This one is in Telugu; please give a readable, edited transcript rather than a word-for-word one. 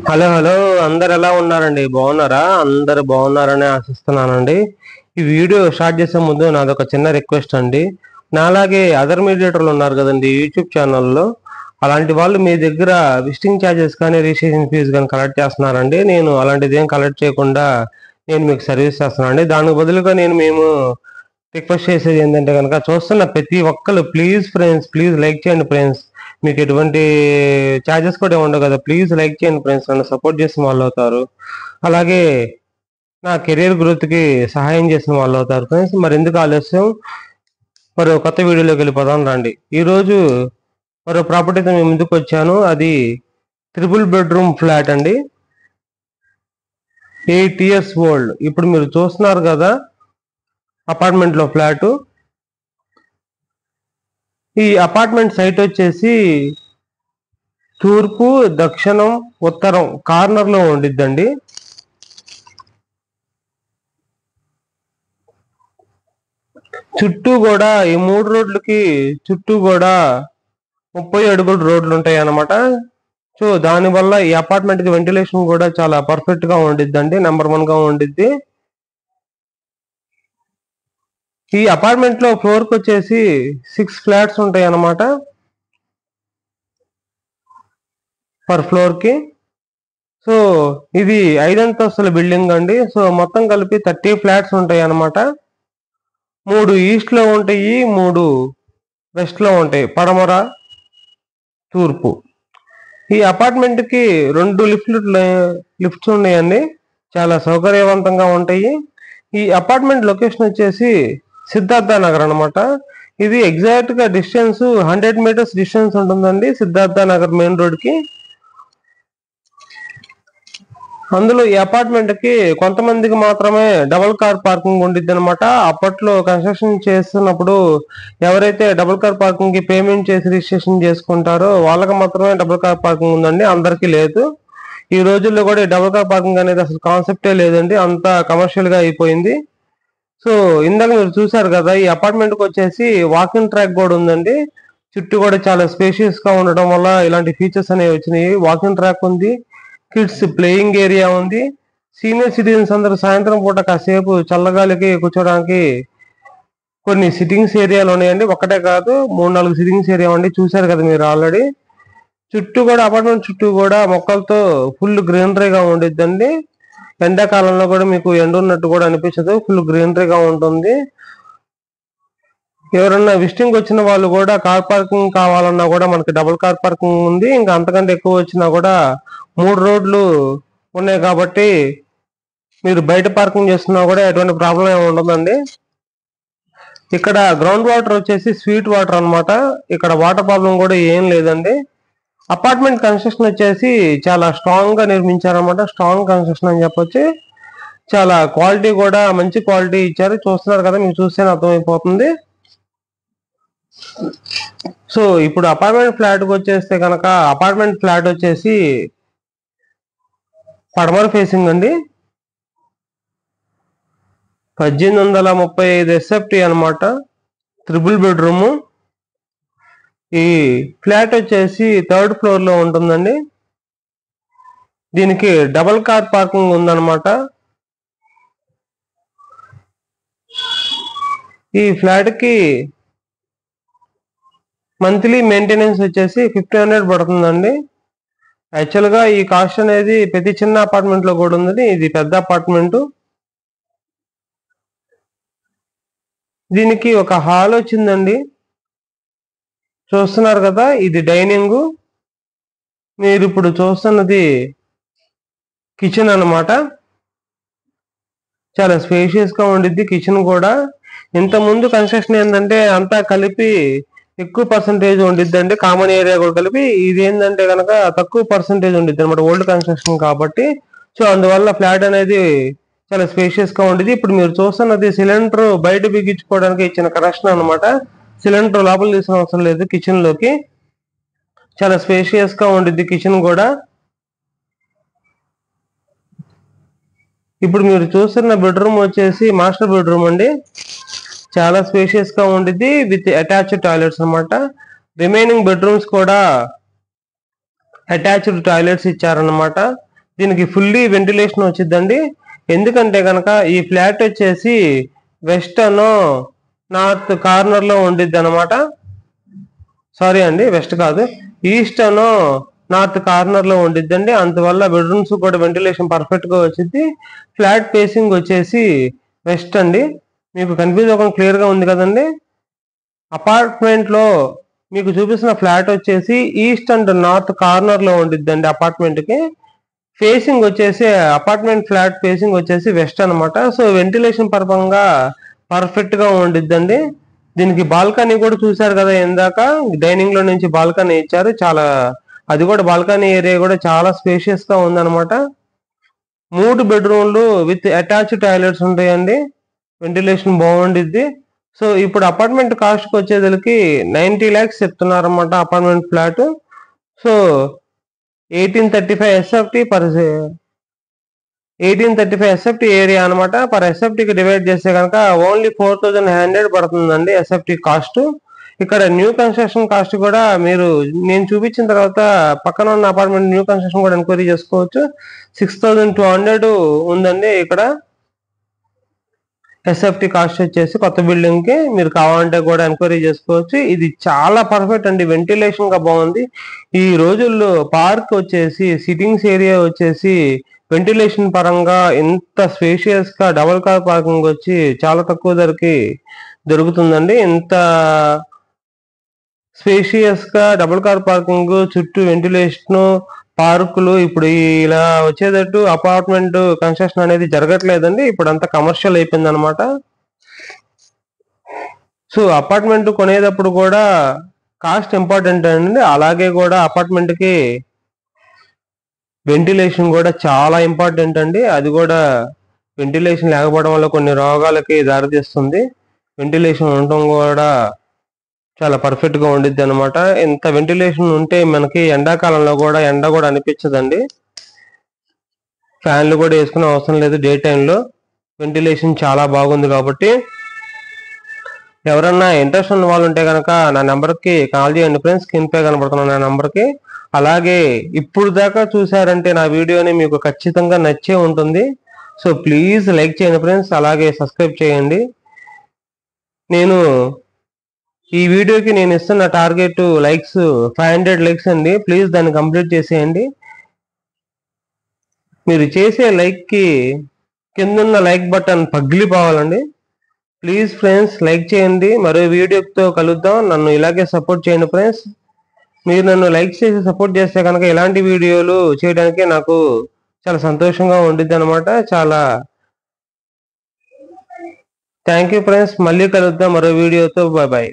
హలో హలో, అందరు ఎలా ఉన్నారండి? బాగున్నారా? అందరు బాగున్నారని ఆశిస్తున్నానండి. ఈ వీడియో స్టార్ట్ చేసే ముందు నాదొక చిన్న రిక్వెస్ట్ అండి. నాలాగే అదర్ మీడియేటర్లు ఉన్నారు కదండి యూట్యూబ్ ఛానల్లో, అలాంటి వాళ్ళు మీ దగ్గర విజిటింగ్ ఛార్జెస్ కానీ రిజిస్ట్రేషన్ ఫీజు కానీ కలెక్ట్ చేస్తున్నారండి. నేను అలాంటిది ఏం కలెక్ట్ చేయకుండా నేను మీకు సర్వీస్ చేస్తున్నానండి. దానికి బదులుగా మేము రిక్వెస్ట్ చేసేది ఏంటంటే కనుక, చూస్తున్న ప్రతి ఒక్కరు ప్లీజ్ ఫ్రెండ్స్, ప్లీజ్ లైక్ చేయండి ఫ్రెండ్స్. మీకు ఎటువంటి ఛార్జెస్ కూడా ఉండవు కదా, ప్లీజ్ లైక్ చేయండి ఫ్రెండ్స్. నన్ను సపోర్ట్ చేసిన వాళ్ళు అవుతారు, అలాగే నా కెరీర్ గ్రోత్కి సహాయం చేసిన వాళ్ళు అవుతారు ఫ్రెండ్స్. మరి ఎందుకు ఆలస్యం, మరో కొత్త వీడియోలోకి వెళ్ళిపోదాం రండి. ఈరోజు మరో ప్రాపర్టీతో మేము ముందుకు వచ్చాను. అది ట్రిపుల్ బెడ్రూమ్ ఫ్లాట్ అండి, 8 years ఓల్డ్. ఇప్పుడు మీరు చూస్తున్నారు కదా అపార్ట్మెంట్లో ఫ్లాటు. ఈ అపార్ట్మెంట్ సైట్ వచ్చేసి తూర్పు, దక్షిణం, ఉత్తరం కార్నర్ లో ఉండిద్దండి. చుట్టూ కూడా ఈ 3 రోడ్లకి చుట్టూ కూడా 30 అడుగుల రోడ్లు ఉంటాయి అన్నమాట. సో దానివల్ల ఈ అపార్ట్మెంట్ కి వెంటిలేషన్ కూడా చాలా పర్ఫెక్ట్ గా ఉండిద్దండి, నెంబర్ 1 గా ఉండిద్ది. ఈ అపార్ట్మెంట్ లో ఫ్లోర్ కి వచ్చేసి 6 ఫ్లాట్స్ ఉంటాయి అన్నమాట పర్ ఫ్లోర్ కి. సో ఇది 5 అంతస్తుల బిల్డింగ్ అండి. సో మొత్తం కలిపి 30 ఫ్లాట్స్ ఉంటాయి అన్నమాట. 3 ఈస్ట్ లో ఉంటాయి, 3 వెస్ట్ లో ఉంటాయి, పడమర, తూర్పు. ఈ అపార్ట్మెంట్ కి 2 లిఫ్ట్స్ ఉన్నాయండి, చాలా సౌకర్యవంతంగా ఉంటాయి. ఈ అపార్ట్మెంట్ లొకేషన్ వచ్చేసి సిద్ధార్థ నగర్ అనమాట. ఇది ఎగ్జాక్ట్ గా డిస్టెన్స్ 100 మీటర్స్ డిస్టెన్స్ ఉంటుందండి సిద్ధార్థ నగర్ మెయిన్ రోడ్ కి. అందులో ఈ అపార్ట్మెంట్ కి కొంతమందికి మాత్రమే డబుల్ కార్ పార్కింగ్ ఉండిద్ది అనమాట. అప్పట్లో కన్స్ట్రక్షన్ చేస్తున్నప్పుడు ఎవరైతే డబుల్ కార్ పార్కింగ్ కి పేమెంట్ చేసి రిజిస్ట్రేషన్ చేసుకుంటారో వాళ్ళకి మాత్రమే డబుల్ కార్ పార్కింగ్ ఉందండి, అందరికీ లేదు. ఈ రోజుల్లో కూడా ఈ డబుల్ కార్ పార్కింగ్ అనేది అసలు కాన్సెప్టే లేదండి, అంతా కమర్షియల్ గా అయిపోయింది. సో ఇందాక మీరు చూసారు కదా, ఈ అపార్ట్మెంట్ కి వచ్చేసి వాకింగ్ ట్రాక్ కూడా ఉందండి. చుట్టూ కూడా చాలా స్పేషియస్ గా ఉండడం వల్ల ఇలాంటి ఫీచర్స్ అనేవి వచ్చినాయి. వాకింగ్ ట్రాక్ ఉంది, కిడ్స్ ప్లేయింగ్ ఏరియా ఉంది. సీనియర్ సిటిజన్స్ అందరూ సాయంత్రం పూట కాసేపు చల్లగాలికి కూర్చోడానికి కొన్ని సిట్టింగ్స్ ఏరియాలు ఉన్నాయండి. ఒక్కటే కాదు, 3-4 సిట్టింగ్స్ ఏరియా ఉంది, చూశారు కదా మీరు ఆల్రెడీ. చుట్టూ కూడా అపార్ట్మెంట్ చుట్టూ కూడా మొక్కలతో ఫుల్ గ్రీనరీగా ఉండిద్దండి. ఎండాకాలంలో కూడా మీకు ఎండ ఉన్నట్టు కూడా అనిపించదు, ఫుల్ గ్రీనరీగా ఉంటుంది. ఎవరన్నా విజిటింగ్ వచ్చిన వాళ్ళు కూడా కార్ పార్కింగ్ కావాలన్నా కూడా మనకి డబుల్ కార్ పార్కింగ్ ఉంది. ఇంకా అంతకంటే ఎక్కువ వచ్చినా కూడా 3 రోడ్లు ఉన్నాయి కాబట్టి మీరు బయట పార్కింగ్ చేస్తున్నా కూడా ఎటువంటి ప్రాబ్లం ఏమి ఉండదండి. ఇక్కడ గ్రౌండ్ వాటర్ వచ్చేసి స్వీట్ వాటర్ అన్నమాట. ఇక్కడ వాటర్ ప్రాబ్లం కూడా ఏం లేదండి. అపార్ట్మెంట్ కన్స్ట్రక్షన్ వచ్చేసి చాలా స్ట్రాంగ్ గా నిర్మించారన్నమాట, స్ట్రాంగ్ కన్స్ట్రక్షన్ అని చెప్పొచ్చు. చాలా క్వాలిటీ కూడా మంచి క్వాలిటీ ఇచ్చారు, చూస్తున్నారు కదా, మీకు చూస్తేనే అర్థమైపోతుంది. సో ఇప్పుడు అపార్ట్మెంట్ ఫ్లాట్ కి వచ్చేస్తే కనుక, అపార్ట్మెంట్ ఫ్లాట్ వచ్చేసి పడమర ఫేసింగ్ అండి, 1835 SFT అనమాట, ట్రిపుల్ బెడ్రూమ్. ఈ ఫ్లాట్ వచ్చేసి 3rd ఫ్లోర్ లో ఉంటుందండి. దీనికి డబుల్ కార్ పార్కింగ్ ఉందన్నమాట. ఈ ఫ్లాట్ కి మంత్లీ మెయింటెనెన్స్ వచ్చేసి 1500 పడుతుందండి. యాక్చువల్ గా ఈ కాస్ట్ అనేది ప్రతి చిన్న అపార్ట్మెంట్ లో కూడా ఉంది, ఇది పెద్ద అపార్ట్మెంట్. దీనికి ఒక హాల్ వచ్చిందండి, చూస్తున్నారు కదా, ఇది డైనింగ్. మీరు ఇప్పుడు చూస్తున్నది కిచెన్ అన్నమాట. చాలా స్పేషియస్ గా ఉండిద్ది కిచెన్ కూడా. ఇంత ముందు కన్స్ట్రక్షన్ ఏంటంటే అంతా కలిపి ఎక్కువ పర్సంటేజ్ ఉండిద్దండి, కామన్ ఏరియా కూడా కలిపి. ఇది ఏంటంటే కనుక తక్కువ పర్సంటేజ్ ఉండిద్ది అనమాట, ఓల్డ్ కన్స్ట్రక్షన్ కాబట్టి. సో అందువల్ల ఫ్లాట్ అనేది చాలా స్పేషియస్ గా ఉండేది. ఇప్పుడు మీరు చూస్తున్నది సిలిండర్ బయట బిగించుకోవడానికి ఇచ్చిన కనెక్షన్ అనమాట. సిలిండర్ లోపల తీసిన అవసరం లేదు కిచెన్ లోకి. చాలా స్పేషియస్ గా ఉండిద్ది కిచెన్ కూడా. ఇప్పుడు మీరు చూస్తున్న బెడ్రూమ్ వచ్చేసి మాస్టర్ బెడ్రూమ్ అండి, చాలా స్పేషియస్ గా ఉండిద్ది విత్ అటాచ్డ్ టాయిలెట్స్ అనమాట. రిమైనింగ్ బెడ్రూమ్స్ కూడా అటాచ్డ్ టాయిలెట్స్ ఇచ్చారనమాట. దీనికి ఫుల్లీ వెంటిలేషన్ వచ్చిందండి. ఎందుకంటే కనుక ఈ ఫ్లాట్ వచ్చేసి వెస్ట్ అను నార్త్ కార్నర్ లో ఉండిద్ది అనమాట. సారీ అండి, వెస్ట్ కాదు, ఈస్ట్ అను నార్త్ కార్నర్ లో ఉండిద్దండి. అందువల్ల బెడ్రూమ్స్ కూడా వెంటిలేషన్ పర్ఫెక్ట్ గా వచ్చింది. ఫ్లాట్ ఫేసింగ్ వచ్చేసి వెస్ట్ అండి. మీకు కన్ఫ్యూజ్ అవ్వకుండా క్లియర్ గా ఉంది కదండి. అపార్ట్మెంట్ లో మీకు చూపిస్తున్న ఫ్లాట్ వచ్చేసి ఈస్ట్ అండ్ నార్త్ కార్నర్ లో ఉండిద్దండి. అపార్ట్మెంట్ కి ఫేసింగ్ వచ్చేసి అపార్ట్మెంట్ ఫ్లాట్ ఫేసింగ్ వచ్చేసి వెస్ట్ అనమాట. సో వెంటిలేషన్ పరంగా పర్ఫెక్ట్ గా ఉండిద్దండి. దీనికి బాల్కనీ కూడా చూశారు కదా ఇందాక, డైనింగ్ లో నుంచి బాల్కనీ ఇచ్చారు. చాలా అది కూడా బాల్కనీ ఏరియా కూడా చాలా స్పేషియస్ గా ఉందన్నమాట. 3 బెడ్రూమ్లు విత్ అటాచ్డ్ టాయిలెట్స్ ఉంటాయండి. వెంటిలేషన్ బాగుండిద్ది. సో ఇప్పుడు అపార్ట్మెంట్ కాస్ట్ వచ్చేసరికి 90 lakhs చెప్తున్నారన్నమాట apartment flat. So 1835 SFT per 1835 SFT area అనమాట. పర్ SFT కి డివైడ్ చేస్తే కనుక ఓన్లీ 4100 పడుతుందండి SFT కాస్ట్. ఇక్కడ న్యూ కన్స్ట్రక్షన్ కాస్ట్ కూడా మీరు నేను చూపించిన తర్వాత పక్కన ఉన్న అపార్ట్మెంట్ న్యూ కన్స్ట్రక్షన్ కూడా ఎంక్వైరీ చేసుకోవచ్చు. 6200 ఉందండి ఇక్కడ SFT కాస్ట్ వచ్చేసి కొత్త బిల్డింగ్ కి. మీరు కావాలంటే కూడా ఎంక్వైరీ చేసుకోవచ్చు. ఇది చాలా పర్ఫెక్ట్ అండి, వెంటిలేషన్ గా బాగుంది. ఈ రోజుల్లో పార్క్ వచ్చేసి సిట్టింగ్స్ ఏరియా వచ్చేసి వెంటిలేషన్ పరంగా ఇంత స్పేషియస్ గా డబుల్ కార్ పార్కింగ్ వచ్చి చాలా తక్కువ ధరకి దొరుకుతుందండి. ఇంత స్పేషియస్ గా డబుల్ కార్ పార్కింగ్, చుట్టూ వెంటిలేషన్, పార్కులు ఇప్పుడు ఇలా వచ్చేటట్టు అపార్ట్మెంట్ కన్స్ట్రక్షన్ అనేది జరగట్లేదండి. ఇప్పుడు అంతా కమర్షియల్ అయిపోయింది అనమాట. సో అపార్ట్మెంట్ కొనేటప్పుడు కూడా కాస్ట్ ఇంపార్టెంట్ అండి. అలాగే కూడా అపార్ట్మెంట్ కి వెంటిలేషన్ కూడా చాలా ఇంపార్టెంట్ అండి. అది కూడా వెంటిలేషన్ లేకపోవడం వల్ల కొన్ని రోగాలకి దారితీస్తుంది. వెంటిలేషన్ ఉండటం కూడా చాలా పర్ఫెక్ట్ గా ఉండిద్ది అనమాట. ఇంత వెంటిలేషన్ ఉంటే మనకి ఎండాకాలంలో కూడా ఎండ కూడా అనిపించదండి. ఫ్యాన్లు కూడా వేసుకునే అవసరం లేదు. డే టైంలో వెంటిలేషన్ చాలా బాగుంది కాబట్టి ఎవరన్నా ఇంట్రెస్ట్ ఉన్న వాళ్ళు ఉంటే కనుక నా నెంబర్కి కాల్ చేయండి ఫ్రెండ్స్. స్క్రీన్ పై కనబడుతున్న నా నెంబర్కి. అలాగే ఇప్పుడు దాకా చూసారంటే నా వీడియోని మీకు ఖచ్చితంగా నచ్చే ఉంటుంది. సో ప్లీజ్ లైక్ చేయండి ఫ్రెండ్స్, అలాగే సబ్స్క్రైబ్ చేయండి. నేను ఈ వీడియోకి నేను ఇస్తున్న టార్గెట్ లైక్స్ 500 లైక్స్ అండి. ప్లీజ్ దాన్ని కంప్లీట్ చేసేయండి. మీరు చేసే లైక్ కి కిందున్న లైక్ బటన్ పగిలిపోవాలండి. ప్లీజ్ ఫ్రెండ్స్ లైక్ చేయండి. మరో వీడియోతో కలుద్దాం. నన్ను ఇలాగే సపోర్ట్ చేయండి ఫ్రెండ్స్. మీరు నన్ను లైక్ చేసి సపోర్ట్ చేస్తే కనుక ఇలాంటి వీడియోలు చేయడానికి నాకు చాలా సంతోషంగా ఉండిద్ది అనమాట. చాలా థ్యాంక్ యూ ఫ్రెండ్స్. మళ్ళీ కలుద్దాం మరో వీడియోతో. Bye bye.